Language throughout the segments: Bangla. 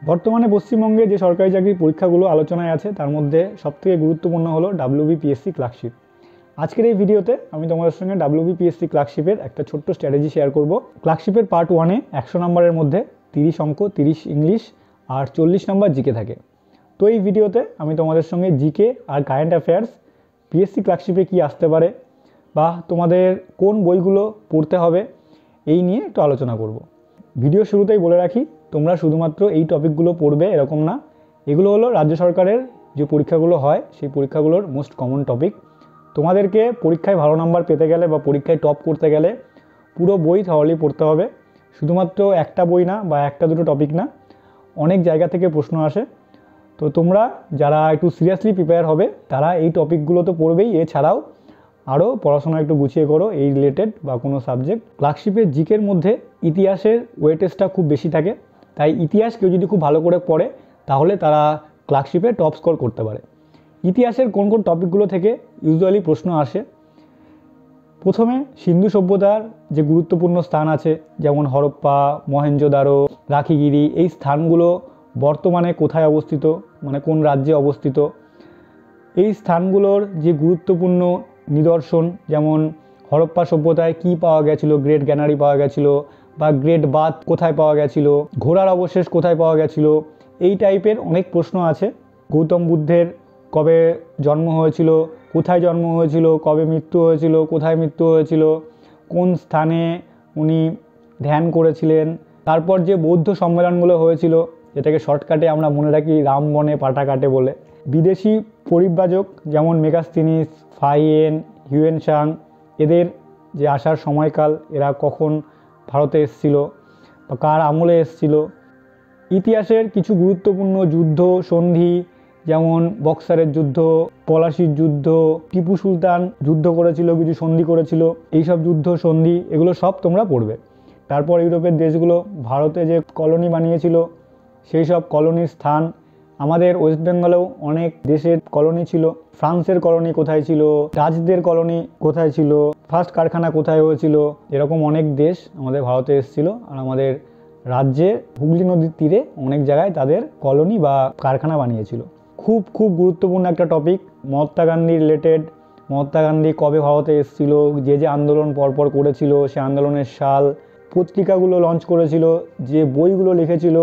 বর্তমানে পশ্চিমবঙ্গে যে সরকারি চাকরির পরীক্ষাগুলো আলোচনায় আছে তার মধ্যে সবথেকে গুরুত্বপূর্ণ হলো WBPSC ক্লার্কশিপ। আজকের এই ভিডিওতে আমি তোমাদের সঙ্গে WBPSC ক্লার্কশিপের একটা ছোট্ট স্ট্র্যাটেজি শেয়ার করব। ক্লার্কশিপের পার্ট 1-এ 100 নম্বরের মধ্যে 30 অঙ্ক, 30 ইংলিশ আর 40 নম্বর জিকে থাকে। তো এই ভিডিওতে আমি তোমাদের সঙ্গে জিকে আর কারেন্ট অ্যাফেয়ার্স পিএসসি ক্লার্কশিপে কী আসতে পারে বা তোমাদের কোন বইগুলো পড়তে হবে এই নিয়ে একটু আলোচনা করব। ভিডিও শুরুতেই বলে রাখি, তোমরা শুধুমাত্র এই টপিকগুলো পড়বে এরকম না, এগুলো হলো রাজ্য সরকারের যে পরীক্ষাগুলো হয় সেই পরীক্ষাগুলোর মোস্ট কমন টপিক। তোমাদেরকে পরীক্ষায় ভালো নাম্বার পেতে গেলে বা পরীক্ষায় টপ করতে গেলে পুরো বই থরলি পড়তে হবে। শুধুমাত্র একটা বই না বা একটা দুটো টপিক না, অনেক জায়গা থেকে প্রশ্ন আসে। তো তোমরা যারা একটু সিরিয়াসলি প্রিপেয়ার হবে তারা এই টপিকগুলো তো পড়বেই, এছাড়াও আরও পড়াশোনা একটু গুছিয়ে করো এই রিলেটেড বা কোনো সাবজেক্ট। ক্লার্কশিপের জিকের মধ্যে ইতিহাসের ওয়েটেজটা খুব বেশি থাকে, তাই ইতিহাস কেউ যদি খুব ভালো করে পড়ে তাহলে তারা ক্লার্কশিপে টপ স্কোর করতে পারে। ইতিহাসের কোন কোন টপিকগুলো থেকে ইউজুয়ালি প্রশ্ন আসে? প্রথমে সিন্ধু সভ্যতার যে গুরুত্বপূর্ণ স্থান আছে, যেমন হরপ্পা, মহেঞ্জোদারো, রাখিগিরি, এই স্থানগুলো বর্তমানে কোথায় অবস্থিত, মানে কোন রাজ্যে অবস্থিত। এই স্থানগুলোর যে গুরুত্বপূর্ণ নিদর্শন, যেমন হরপ্পা সভ্যতায় কি পাওয়া গেছিলো, গ্রেট গ্যানারি পাওয়া গেছিলো বা গ্রেট বাথ কোথায় পাওয়া গেছিলো, ঘোড়ার অবশেষ কোথায় পাওয়া গেছিলো, এই টাইপের অনেক প্রশ্ন আছে। গৌতম বুদ্ধের কবে জন্ম হয়েছিল, কোথায় জন্ম হয়েছিল, কবে মৃত্যু হয়েছিল, কোথায় মৃত্যু হয়েছিল, কোন স্থানে উনি ধ্যান করেছিলেন। তারপর যে বৌদ্ধ সম্মেলনগুলো হয়েছিল, যেটাকে শর্টকাটে আমরা মনে রাখি রামবনে পাটা কাটে বলে। বিদেশি পরিব্রাজক যেমন মেগাস্তিনিস, ফাইয়েন, হিউয়েনসাং, এদের যে আসার সময়কাল, এরা কখন ভারতে এসেছিল বা কার আমলে এসেছিল। ইতিহাসের কিছু গুরুত্বপূর্ণ যুদ্ধ সন্ধি, যেমন বক্সারের যুদ্ধ, পলাশির যুদ্ধ, টিপু সুলতান যুদ্ধ করেছিল, কিছু সন্ধি করেছিল, এইসব যুদ্ধ সন্ধি এগুলো সব তোমরা পড়বে। তারপর ইউরোপের দেশগুলো ভারতে যে কলোনি বানিয়েছিল সেই সব কলোনির স্থান। আমাদের ওয়েস্ট বেঙ্গলেও অনেক দেশের কলোনি ছিল। ফ্রান্সের কলোনি কোথায় ছিল, ডাচদের কলোনি কোথায় ছিল, ফার্স্ট কারখানা কোথায় হয়েছিল, এরকম অনেক দেশ আমাদের ভারতে এসেছিল। আর আমাদের রাজ্যে হুগলি নদীর তীরে অনেক জায়গায় তাদের কলোনি বা কারখানা বানিয়েছিল। খুব খুব গুরুত্বপূর্ণ একটা টপিক মহাত্মা গান্ধী রিলেটেড। মহাত্মা গান্ধী কবে ভারতে এসেছিল, যে যে আন্দোলন পরপর করেছিল সে আন্দোলনের সাল, পত্রিকাগুলো লঞ্চ করেছিল, যে বইগুলো লিখেছিল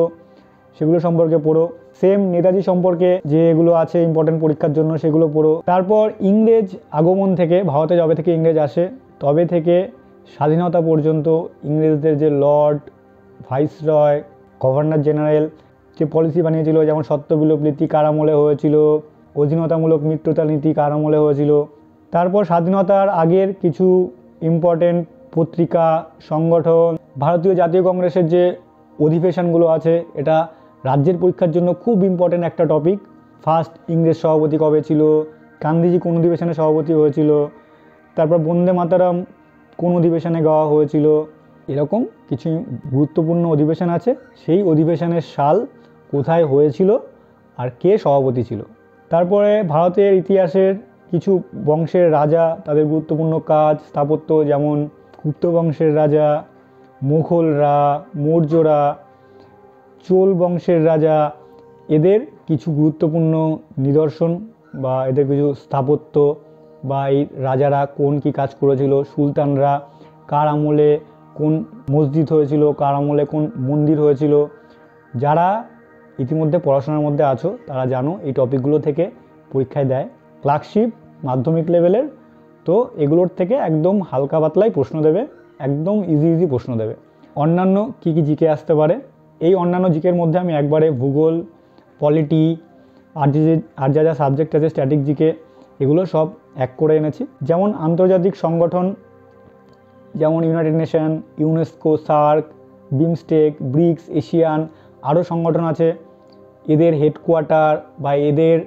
সেগুলো সম্পর্কে পড়ো। সেম নেতাজি সম্পর্কে যেগুলো আছে ইম্পর্টেন্ট পরীক্ষার জন্য সেগুলো পড়ো। তারপর ইংরেজ আগমন থেকে, ভারতে যবে থেকে ইংরেজ আসে তবে থেকে স্বাধীনতা পর্যন্ত ইংরেজদের যে লর্ড, ভাইসরয়, গভর্নর জেনারেল যে পলিসি বানিয়েছিল, যেমন সত্য বিলোপ নীতি কার আমলে হয়েছিল, অধীনতামূলক মিত্রতা নীতি কার আমলে হয়েছিল। তারপর স্বাধীনতার আগের কিছু ইম্পর্টেন্ট পত্রিকা, সংগঠন, ভারতীয় জাতীয় কংগ্রেসের যে অধিবেশনগুলো আছে, এটা রাজ্যের পরীক্ষার জন্য খুব ইম্পর্টেন্ট একটা টপিক। ফার্স্ট ইংরেজ সভাপতি কবে ছিল, গান্ধীজি কোন অধিবেশনে সভাপতি হয়েছিল, তারপর বন্দে মাতারাম কোন অধিবেশনে গাওয়া হয়েছিল, এরকম কিছু গুরুত্বপূর্ণ অধিবেশন আছে। সেই অধিবেশনের সাল কোথায় হয়েছিল আর কে সভাপতি ছিল। তারপরে ভারতের ইতিহাসের কিছু বংশের রাজা, তাদের গুরুত্বপূর্ণ কাজ, স্থাপত্য, যেমন গুপ্ত বংশের রাজা, মুঘলরা, মৌর্যরা, চোল বংশের রাজা, এদের কিছু গুরুত্বপূর্ণ নিদর্শন বা এদের কিছু স্থাপত্য বা এই রাজারা কোন কী কাজ করেছিল, সুলতানরা কার আমলে কোন মসজিদ হয়েছিল, কার আমলে কোন মন্দির হয়েছিল। যারা ইতিমধ্যে পড়াশোনার মধ্যে আছো তারা জানো এই টপিকগুলো থেকে পরীক্ষায় দেয় ক্লার্কশিপ মাধ্যমিক লেভেলের। তো এগুলোর থেকে একদম হালকা পাতলাই প্রশ্ন দেবে, একদম ইজি প্রশ্ন দেবে। অন্যান্য কী কী জিকে আসতে পারে, এই অন্যান্য জিকের মধ্যে আমি একবারে ভূগোল, পলিটি আর যা যা সাবজেক্ট আছে, স্ট্যাটিক জিকে, এগুলো সব এক করে এনেছি। যেমন আন্তর্জাতিক সংগঠন, যেমন United Nation, UNESCO, SAARC, BIMSTEC, BRICS, Asian, আরও সংগঠন আছে। এদের হেডকোয়ার্টার বা এদের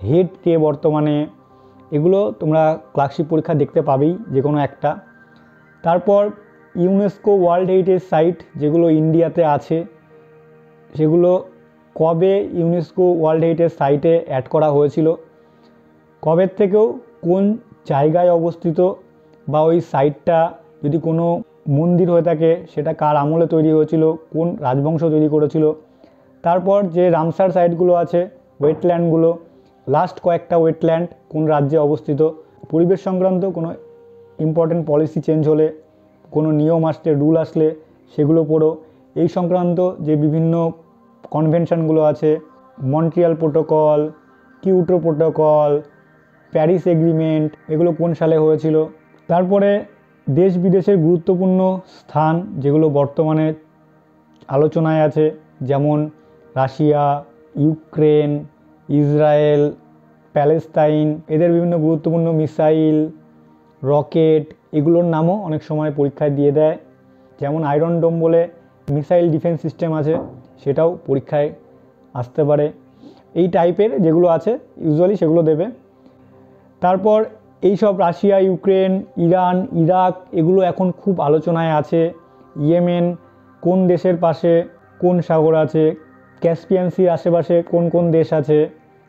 হেড কে বর্তমানে, এগুলো তোমরা ক্লার্কশিপ পরীক্ষা দেখতে পাবেই যে কোনো একটা। তারপর ইউনেস্কো ওয়ার্ল্ড হেরিটেজ সাইট যেগুলো ইন্ডিয়াতে আছে, সেগুলো কবে ইউনেস্কো ওয়ার্ল্ড হেরিটেজ সাইটে অ্যাড করা হয়েছিল, কবের থেকেও কোন জায়গায় অবস্থিত, বা ওই সাইটটা যদি কোনো মন্দির হয়ে থাকে সেটা কার আমলে তৈরি হয়েছিল, কোন রাজবংশ তৈরি করেছিল, তারপর যে রামসার সাইটগুলো আছে, ওয়েটল্যান্ডগুলো, লাস্ট কয়েকটা ওয়েটল্যান্ড কোন রাজ্যে অবস্থিত, পরিবেশ সংক্রান্ত কোনো ইম্পর্টেন্ট পলিসি চেঞ্জ হলে, কোনো নিয়ম আসলে, রুল আসলে সেগুলো পড়ো। এই সংক্রান্ত যে বিভিন্ন কনভেনশনগুলো আছে, Montreal protocol, Kyoto protocol, Paris agreement, এগুলো কোন সালে হয়েছিল। তারপরে দেশ বিদেশের গুরুত্বপূর্ণ স্থান যেগুলো বর্তমানে আলোচনায় আছে, যেমন রাশিয়া, ইউক্রেন, ইসরায়েল, প্যালেস্তাইন, এদের বিভিন্ন গুরুত্বপূর্ণ মিসাইল, রকেট, এগুলোর নামও অনেক সময় পরীক্ষায় দিয়ে দেয়। যেমন আয়রন ডোম বলে মিসাইল ডিফেন্স সিস্টেম আছে, সেটাও পরীক্ষায় আসতে পারে। এই টাইপের যেগুলো আছে ইউজুয়ালি সেগুলো দেবে। তারপর এই সব রাশিয়া, ইউক্রেন, ইরান, ইরাক, এগুলো এখন খুব আলোচনায় আছে। ইয়েমেন কোন দেশের পাশে কোন সাগর আছে, ক্যাসপিয়ান সির আশেপাশে কোন কোন দেশ আছে,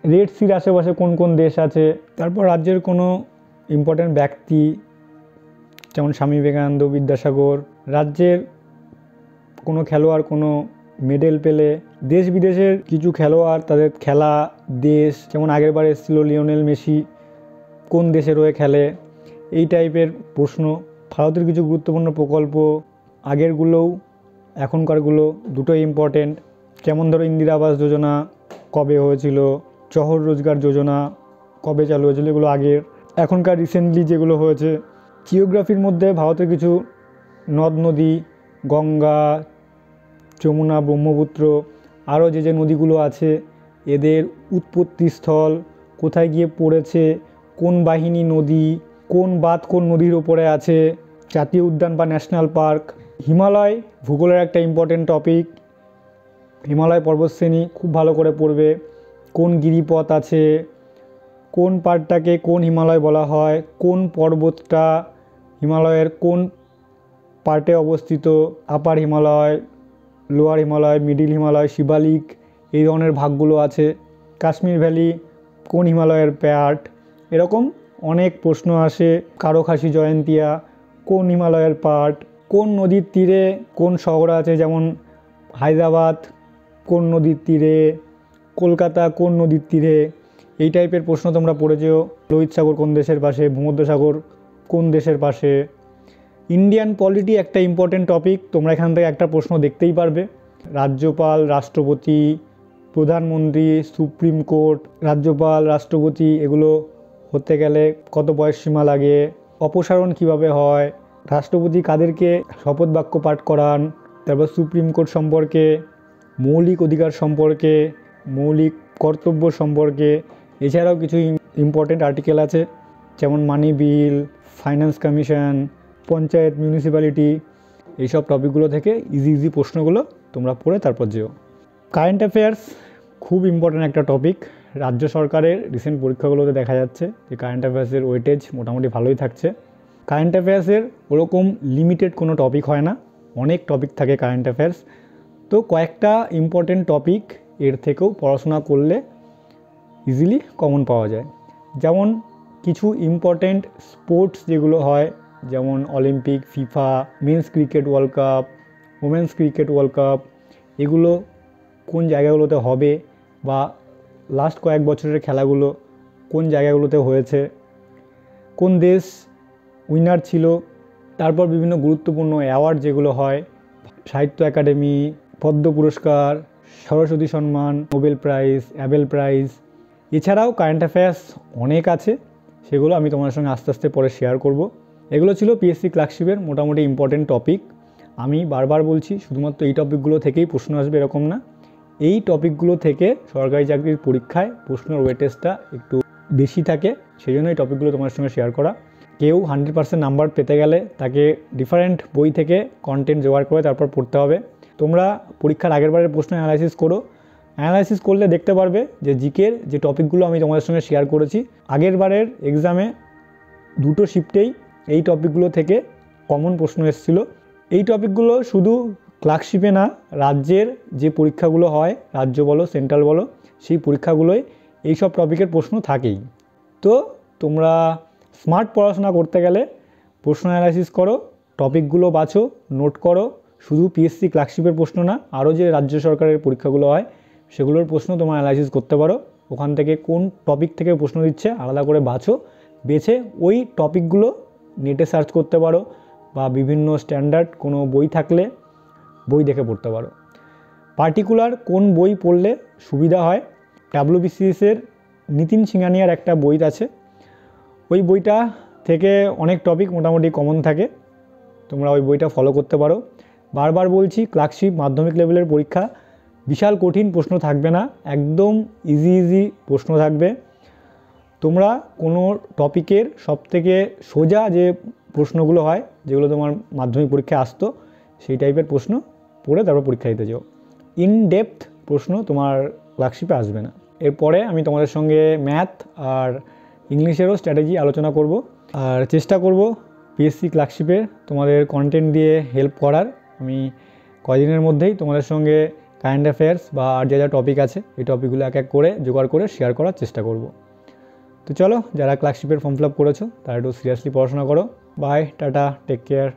রেড সির আশেপাশে কোন কোন দেশ আছে। তারপর রাজ্যের কোনো ইম্পর্ট্যান্ট ব্যক্তি যেমন স্বামী বিবেকানন্দ, বিদ্যাসাগর, রাজ্যের কোনো খেলোয়াড় কোনো মেডেল পেলে, দেশ বিদেশের কিছু খেলোয়াড় তাদের খেলা দেশ, যেমন আগেরবার এসেছিল লিওনেল মেসি, কোন দেশের হয়ে খেলে, এই টাইপের প্রশ্ন। ভারতের কিছু গুরুত্বপূর্ণ প্রকল্প, আগেরগুলোও এখনকারগুলো দুটোই ইম্পর্টেন্ট। যেমন ধরো ইন্দিরা আবাস যোজনা কবে হয়েছিল, শহর রোজগার যোজনা কবে চালু হয়েছিল, এগুলো আগের। এখনকার রিসেন্টলি যেগুলো হয়েছে, জিওগ্রাফির মধ্যে ভারতের কিছু নদ নদী, গঙ্গা, যমুনা, ব্রহ্মপুত্র, আরও যে যে নদীগুলো আছে এদের উৎপত্তিস্থল, কোথায় গিয়ে পড়েছে, কোন বাহিনী নদী, কোন বাঁধ কোন নদীর ওপরে আছে, জাতীয় উদ্যান বা ন্যাশনাল পার্ক। হিমালয় ভূগোলের একটা ইম্পর্টেন্ট টপিক, হিমালয় পর্বতশ্রেণী খুব ভালো করে পড়বে। কোন গিরিপথ আছে, কোন পার্টটাকে কোন হিমালয় বলা হয়, কোন পর্বতটা হিমালয়ের কোন পার্টে অবস্থিত, আপার হিমালয়, লোয়ার হিমালয়, মিডিল হিমালয়, শিবালিক, এই ধরনের ভাগগুলো আছে। কাশ্মীর ভ্যালি কোন হিমালয়ের পার্ট, এরকম অনেক প্রশ্ন আসে। কারোখাসি জয়ন্তিয়া কোন হিমালয়ের পার্ট, কোন নদীর তীরে কোন শহর আছে, যেমন হায়দ্রাবাদ কোন নদীর তীরে, কলকাতা কোন নদীর তীরে, এই টাইপের প্রশ্ন তোমরা পড়েছো। লোহিত সাগর কোন দেশের পাশে, ভূমধ্যসাগর কোন দেশের পাশে। ইন্ডিয়ান পলিটি একটা ইম্পর্টেন্ট টপিক, তোমরা এখান থেকে একটা প্রশ্ন দেখতেই পারবে। রাজ্যপাল, রাষ্ট্রপতি, প্রধানমন্ত্রী, সুপ্রিম কোর্ট, রাজ্যপাল, রাষ্ট্রপতি, এগুলো হতে গেলে কত বয়স সীমা লাগে, অপসারণ কিভাবে হয়, রাষ্ট্রপতি কাদেরকে শপথ বাক্য পাঠ করান, তারপর সুপ্রিম কোর্ট সম্পর্কে, মৌলিক অধিকার সম্পর্কে, মৌলিক কর্তব্য সম্পর্কে। এছাড়াও কিছু ইম্পর্টেন্ট আর্টিকেল আছে, যেমন মানি বিল, ফাইন্যান্স কমিশন, পঞ্চায়েত, মিউনিসিপ্যালিটি, এইসব টপিকগুলো থেকে ইজি প্রশ্নগুলো তোমরা পড়ে তারপর যেও। কারেন্ট অ্যাফেয়ার্স খুব ইম্পর্টেন্ট একটা টপিক। রাজ্য সরকারের রিসেন্ট পরীক্ষাগুলোতে দেখা যাচ্ছে যে কারেন্ট অ্যাফেয়ার্সের ওয়েটেজ মোটামুটি ভালোই থাকছে। কারেন্ট অ্যাফেয়ার্সের ওরকম লিমিটেড কোনো টপিক হয় না, অনেক টপিক থাকে কারেন্ট অ্যাফেয়ার্স। তো কয়েকটা ইম্পর্টেন্ট টপিক এর থেকেও পড়াশোনা করলে ইজিলি কমন পাওয়া যায়। যেমন কিছু ইম্পর্টেন্ট স্পোর্টস যেগুলো হয়, যেমন Olympic, FIFA, men's cricket world cup, women's cricket world cup, এগুলো কোন জায়গাগুলোতে হবে বা লাস্ট কয়েক বছরের খেলাগুলো কোন জায়গাগুলোতে হয়েছে, কোন দেশ উইনার ছিল। তারপর বিভিন্ন গুরুত্বপূর্ণ অ্যাওয়ার্ড যেগুলো হয়, সাহিত্য একাডেমি, পদ্ম পুরস্কার, সরস্বতী সম্মান, নোবেল প্রাইজ, অ্যাবেল প্রাইজ। এছাড়াও কারেন্ট অ্যাফেয়ার্স অনেক আছে, সেগুলো আমি তোমাদের সঙ্গে আস্তে আস্তে পরে শেয়ার করব। এগুলো ছিল পিএসসি ক্লার্কশিপের মোটামুটি ইম্পর্টেন্ট টপিক। আমি বারবার বলছি শুধুমাত্র এই টপিকগুলো থেকেই প্রশ্ন আসবে এরকম না, এই টপিকগুলো থেকে সরকারি চাকরির পরীক্ষায় প্রশ্নের ওয়েটেজটা একটু বেশি থাকে, সেই জন্য এই টপিকগুলো তোমার সঙ্গে শেয়ার করা। কেউ 100% নাম্বার পেতে গেলে তাকে ডিফারেন্ট বই থেকে কন্টেন্ট জোগাড় করে তারপর পড়তে হবে। তোমরা পরীক্ষার আগের বারের প্রশ্ন অ্যানালাইসিস করো, অ্যানালাইসিস করলে দেখতে পারবে যে জিকের যে টপিকগুলো আমি তোমাদের সঙ্গে শেয়ার করেছি আগের বারের এক্সামে দুটো শিফটেই এই টপিকগুলো থেকে কমন প্রশ্ন এসেছিলো। এই টপিকগুলো শুধু ক্লার্কশিপে না, রাজ্যের যে পরীক্ষাগুলো হয়, রাজ্য বলো সেন্ট্রাল বলো, সেই পরীক্ষাগুলোয় এই সব টপিকের প্রশ্ন থাকেই। তো তোমরা স্মার্ট পড়াশোনা করতে গেলে প্রশ্ন অ্যানালাইসিস করো, টপিকগুলো বাছো, নোট করো। শুধু পিএসসি ক্লার্কশিপের প্রশ্ন না, আরও যে রাজ্য সরকারের পরীক্ষাগুলো হয় সেগুলোর প্রশ্ন তোমরা অ্যানালাইসিস করতে পারো। ওখান থেকে কোন টপিক থেকে প্রশ্ন দিচ্ছে আলাদা করে বেছে ওই টপিকগুলো নেটে সার্চ করতে পারো, বা বিভিন্ন স্ট্যান্ডার্ড কোনো বই থাকলে বই দেখে পড়তে পারো। পার্টিকুলার কোন বই পড়লে সুবিধা হয়, ডাব্লিউবিসিএসের নিতিন সিংহানিয়ার একটা বই আছে, ওই বইটা থেকে অনেক টপিক মোটামুটি কমন থাকে, তোমরা ওই বইটা ফলো করতে পারো। বারবার বলছি, ক্লার্কশিপ মাধ্যমিক লেভেলের পরীক্ষা বিশাল কঠিন প্রশ্ন থাকবে না, একদম ইজি প্রশ্ন থাকবে। তোমরা কোনো টপিকের সবথেকে সোজা যে প্রশ্নগুলো হয়, যেগুলো তোমার মাধ্যমিক পরীক্ষায় আসতো, সেই টাইপের প্রশ্ন পড়ে তারপর পরীক্ষা দিতে যাও। ইন ডেপথ প্রশ্ন তোমার ক্লার্কশিপে আসবে না। এরপরে আমি তোমাদের সঙ্গে ম্যাথ আর ইংলিশেরও স্ট্র্যাটেজি আলোচনা করব, আর চেষ্টা করব পিএসসি ক্লার্কশিপে তোমাদের কন্টেন্ট দিয়ে হেল্প করার। আমি কয়দিনের মধ্যেই তোমাদের সঙ্গে কারেন্ট অ্যাফেয়ার্স বা আর যা টপিক আছে এই টপিকগুলো এক এক করে জোগাড় করে শেয়ার করার চেষ্টা করব। তো চলো, যারা ক্লার্কশিপের ফর্ম ফিল আপ করেছো তারা একটু সিরিয়াসলি পড়াশোনা করো। Bye, tata, take care.